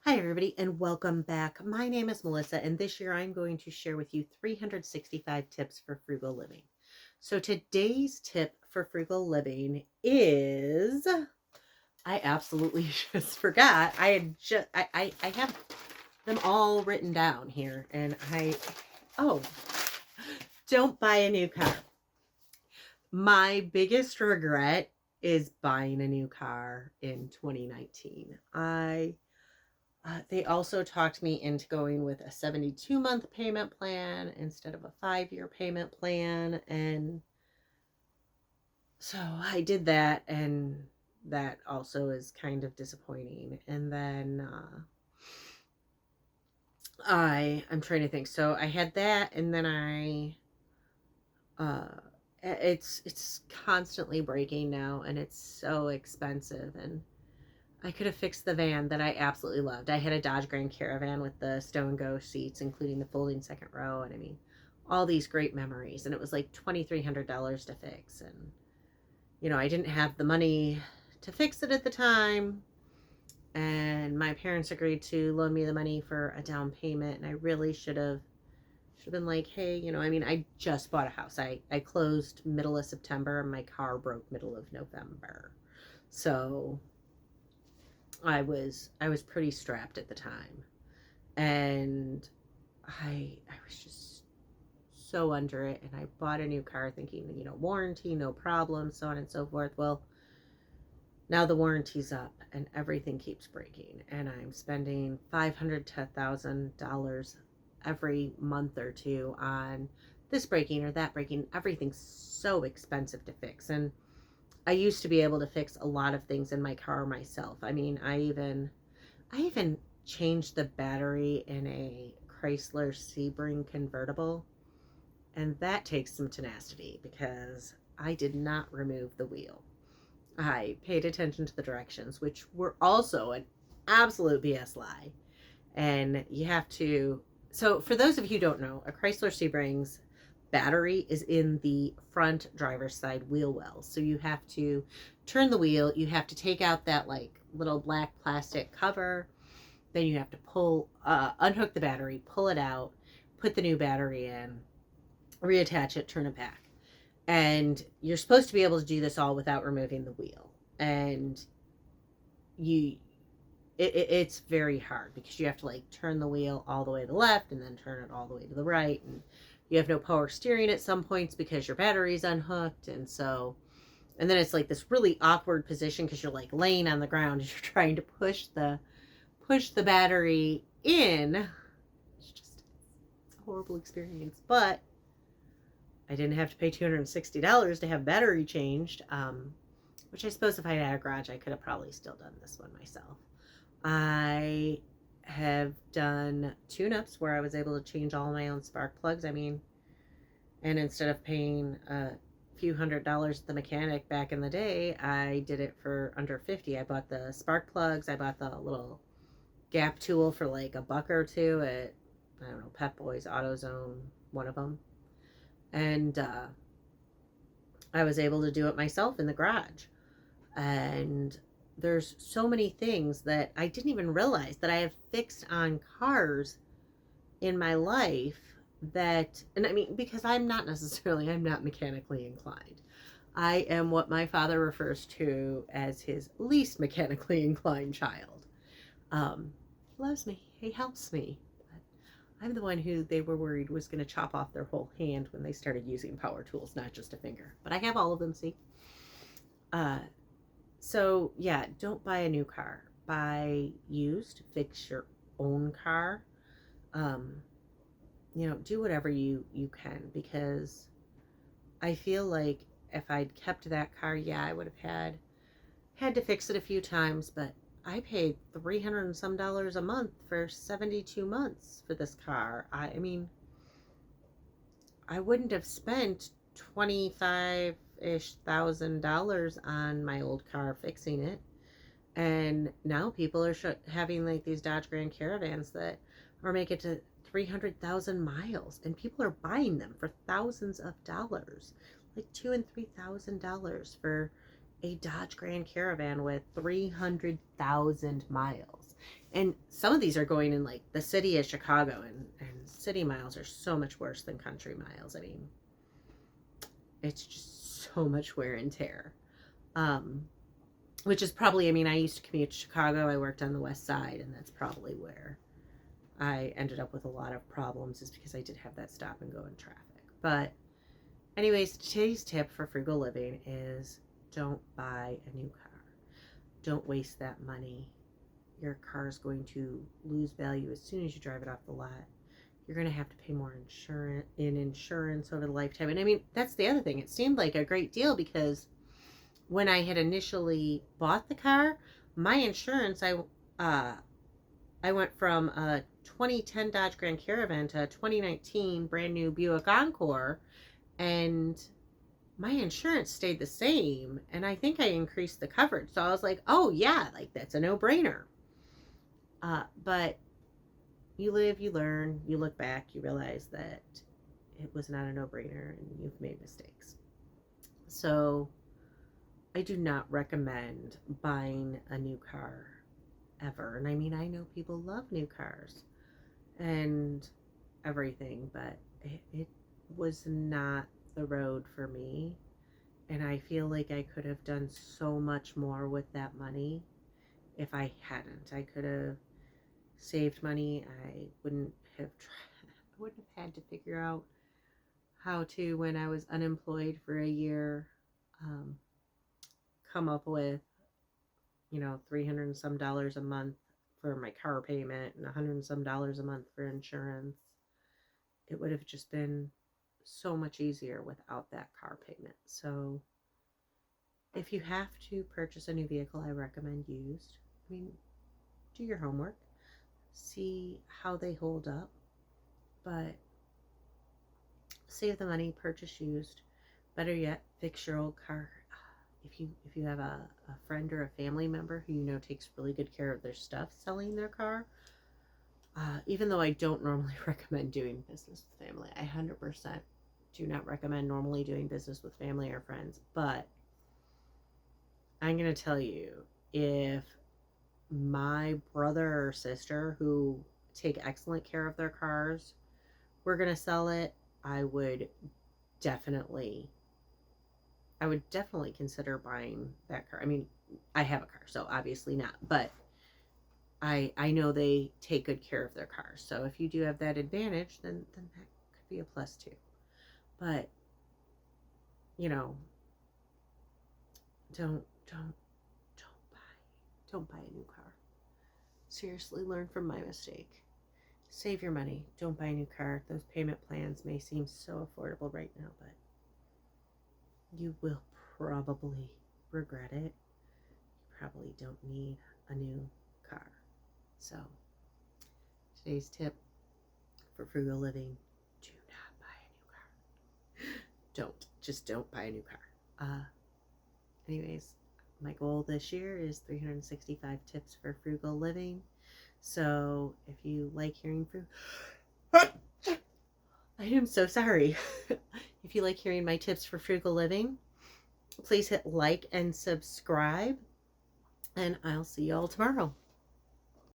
Hi, everybody, and welcome back. My name is Melissa, and this year I'm going to share with you 365 tips for frugal living. So, today's tip for frugal living is I absolutely just forgot. I had just, I have them all written down here, and oh, don't buy a new car. My biggest regret is buying a new car in 2019. They also talked me into going with a 72-month payment plan instead of a 5-year payment plan. And so I did that, and that also is kind of disappointing. And then I'm trying to think. So I had that, and then uh, it's constantly breaking now, and it's so expensive. And I could have fixed the van that I absolutely loved. I had a Dodge Grand Caravan with the Stow and Go seats, including the folding second row. And I mean, all these great memories. And it was like $2,300 to fix. And, I didn't have the money to fix it at the time. And my parents agreed to loan me the money for a down payment. And I really should have been like, hey, I just bought a house. I closed middle of September, and my car broke middle of November. So I was pretty strapped at the time, and I was just so under it. And I bought a new car thinking, warranty, no problem, so on and so forth. Well, now the warranty's up and everything keeps breaking, and I'm spending $500 to $1,000 every month or two on this breaking or that breaking. Everything's so expensive to fix, and I used to be able to fix a lot of things in my car myself. I mean, I even changed the battery in a Chrysler Sebring convertible, and that takes some tenacity because I did not remove the wheel. I paid attention to the directions, which were also an absolute BS lie. And you have to. So, for those of you who don't know, a Chrysler Sebring's battery is in the front driver's side wheel well. So you have to turn the wheel, you have to take out that like little black plastic cover, then you have to unhook the battery, pull it out, put the new battery in, reattach it, turn it back. And you're supposed to be able to do this all without removing the wheel. And you it's very hard because you have to like turn the wheel all the way to the left and then turn it all the way to the right, and you have no power steering at some points because your battery's unhooked. And then it's like this really awkward position because you're like laying on the ground and you're trying to push the battery in. It's a horrible experience. But I didn't have to pay $260 to have battery changed, which I suppose if I had a garage I could have probably still done this one myself. I have done tune-ups where I was able to change all my own spark plugs. And instead of paying a few $100s at the mechanic back in the day, I did it for under 50. I bought the spark plugs. I bought the little gap tool for like $1 or $2 at, I don't know, Pep Boys, AutoZone, one of them. And I was able to do it myself in the garage. And there's so many things that I didn't even realize that I have fixed on cars in my life because I'm not mechanically inclined. I am what my father refers to as his least mechanically inclined child. He loves me. He helps me. But I'm the one who they were worried was going to chop off their whole hand when they started using power tools, not just a finger. But I have all of them, see? So, yeah, don't buy a new car. Buy used. Fix your own car. Do whatever you can, because I feel like if I'd kept that car, yeah, I would have had to fix it a few times, but I paid $300 and some a month for 72 months for this car. I mean, I wouldn't have spent 25-ish thousand dollars on my old car fixing it. And now people are having like these Dodge Grand Caravans that are make it to 300,000 miles, and people are buying them for thousands of dollars, like $2,000 and $3,000 for a Dodge Grand Caravan with 300,000 miles. And some of these are going in like the city of Chicago, and city miles are so much worse than country miles. I mean, it's just so much wear and tear. Um, which is probably, I mean, I used to commute to Chicago. I worked on the west side, and that's probably where I ended up with a lot of problems, is because I did have that stop and go in traffic. But anyways, today's tip for frugal living is don't buy a new car. Don't waste that money. Your car is going to lose value as soon as you drive it off the lot. You're going to have to pay more insurance over the lifetime. And I mean, that's the other thing. It seemed like a great deal because when I had initially bought the car, my insurance, I went from a 2010 Dodge Grand Caravan to a 2019 brand new Buick Encore, and my insurance stayed the same, and I think I increased the coverage. So I was like, oh yeah, like that's a no-brainer. But you live, you learn, you look back, you realize that it was not a no-brainer and you've made mistakes. So I do not recommend buying a new car ever. And I mean, I know people love new cars and everything, but it was not the road for me. And I feel like I could have done so much more with that money if I hadn't. I could have saved money. I wouldn't have had to figure out how to, when I was unemployed for a year, come up with, you know, $300 and some a month for my car payment and $100 and some a month for insurance. It would have just been so much easier without that car payment. So if you have to purchase a new vehicle, I recommend used. I mean, do your homework, see how they hold up, but save the money, purchase used. Better yet, fix your old car. If you have a friend or a family member who you know takes really good care of their stuff selling their car, even though I don't normally recommend doing business with family, I 100% do not recommend normally doing business with family or friends, but I'm going to tell you, if my brother or sister who take excellent care of their cars were going to sell it, I would definitely consider buying that car. I mean, I have a car, so obviously not, but I know they take good care of their cars. So if you do have that advantage, then that could be a plus too. But you know, don't buy a new car. Seriously, learn from my mistake. Save your money. Don't buy a new car. Those payment plans may seem so affordable right now, but you will probably regret it. You probably don't need a new car. So, today's tip for frugal living: do not buy a new car. Don't buy a new car. Anyways, my goal this year is 365 tips for frugal living. So, if you like hearing I am so sorry. If you like hearing my tips for frugal living, please hit like and subscribe, and I'll see you all tomorrow.